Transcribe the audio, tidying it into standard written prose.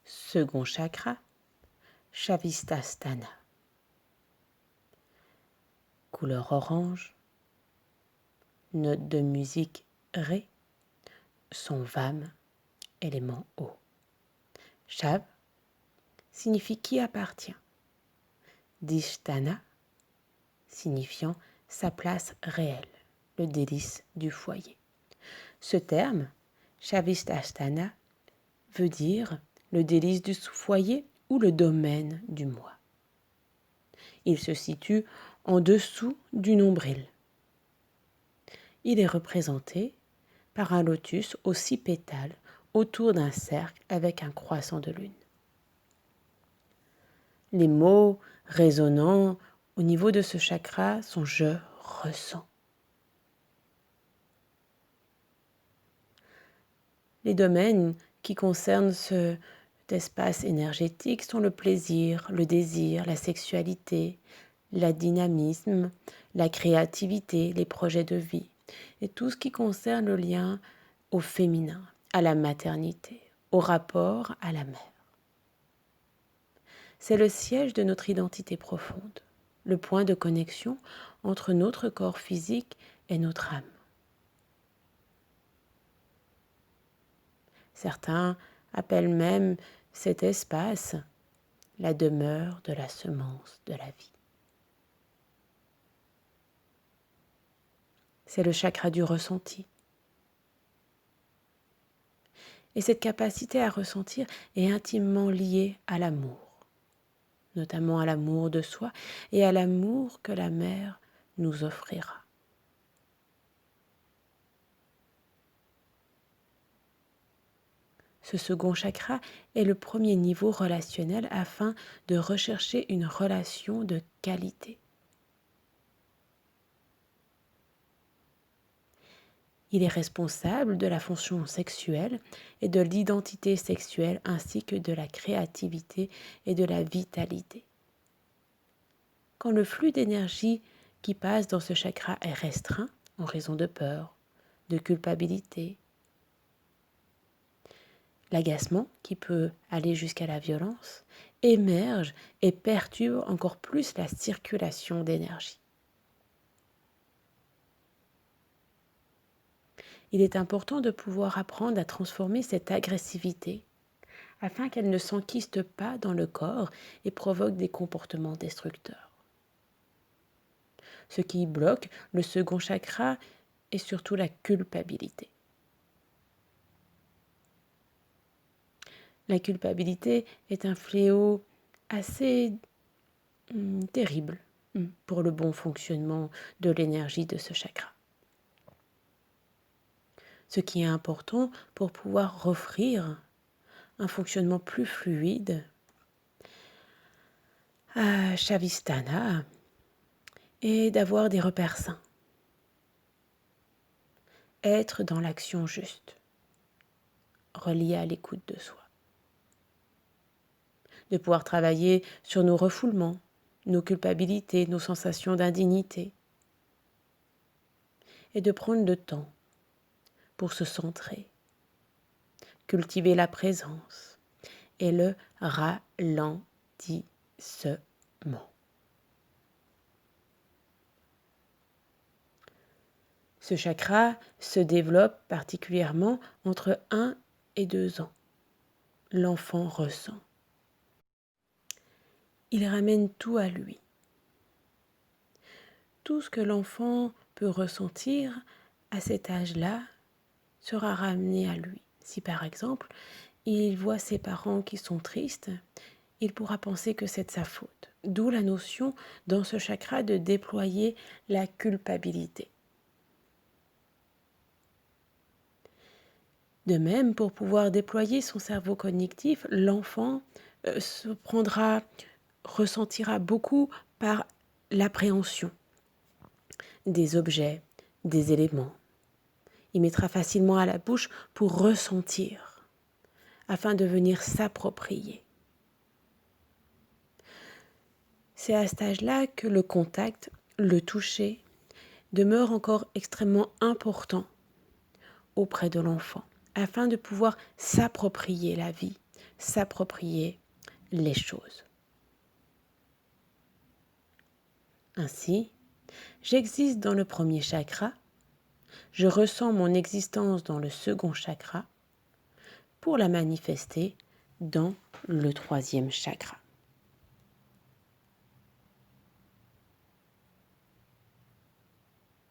Second chakra, Shavistastana. Couleur orange, note de musique Ré, son Vam, élément eau. Shav signifie qui appartient. Dishtana signifiant sa place réelle, le délice du foyer. Ce terme, Shavistastana, veut dire le délice du foyer ou le domaine du moi. Il se situe en dessous du nombril. Il est représenté par un lotus aux 6 pétales autour d'un cercle avec un croissant de lune. Les mots résonnants au niveau de ce chakra sont je ressens. Les domaines qui concernent cet espace énergétique sont le plaisir, le désir, la sexualité, le dynamisme, la créativité, les projets de vie et tout ce qui concerne le lien au féminin, à la maternité, au rapport à la mère. C'est le siège de notre identité profonde, le point de connexion entre notre corps physique et notre âme. Certains appellent même cet espace la demeure de la semence de la vie. C'est le chakra du ressenti. Et cette capacité à ressentir est intimement liée à l'amour, notamment à l'amour de soi et à l'amour que la mère nous offrira. Ce second chakra est le premier niveau relationnel afin de rechercher une relation de qualité. Il est responsable de la fonction sexuelle et de l'identité sexuelle ainsi que de la créativité et de la vitalité. Quand le flux d'énergie qui passe dans ce chakra est restreint en raison de peur, de culpabilité, l'agacement, qui peut aller jusqu'à la violence, émerge et perturbe encore plus la circulation d'énergie. Il est important de pouvoir apprendre à transformer cette agressivité afin qu'elle ne s'enquiste pas dans le corps et provoque des comportements destructeurs. Ce qui bloque le second chakra est surtout la culpabilité. La culpabilité est un fléau assez terrible pour le bon fonctionnement de l'énergie de ce chakra. Ce qui est important pour pouvoir offrir un fonctionnement plus fluide à Shavistana et d'avoir des repères sains. Être dans l'action juste, relié à l'écoute de soi. De pouvoir travailler sur nos refoulements, nos culpabilités, nos sensations d'indignité. Et de prendre le temps pour se centrer, cultiver la présence et le ralentissement. Ce chakra se développe particulièrement entre 1 et 2 ans. L'enfant ressent. Il ramène tout à lui. Tout ce que l'enfant peut ressentir à cet âge-là sera ramené à lui. Si par exemple, il voit ses parents qui sont tristes, il pourra penser que c'est de sa faute. D'où la notion dans ce chakra de déployer la culpabilité. De même, pour pouvoir déployer son cerveau cognitif, l'enfant ressentira beaucoup par l'appréhension des objets, des éléments. Il mettra facilement à la bouche pour ressentir, afin de venir s'approprier. C'est à cet âge-là que le contact, le toucher, demeure encore extrêmement important auprès de l'enfant, afin de pouvoir s'approprier la vie, s'approprier les choses. Ainsi, j'existe dans le premier chakra, je ressens mon existence dans le second chakra pour la manifester dans le troisième chakra.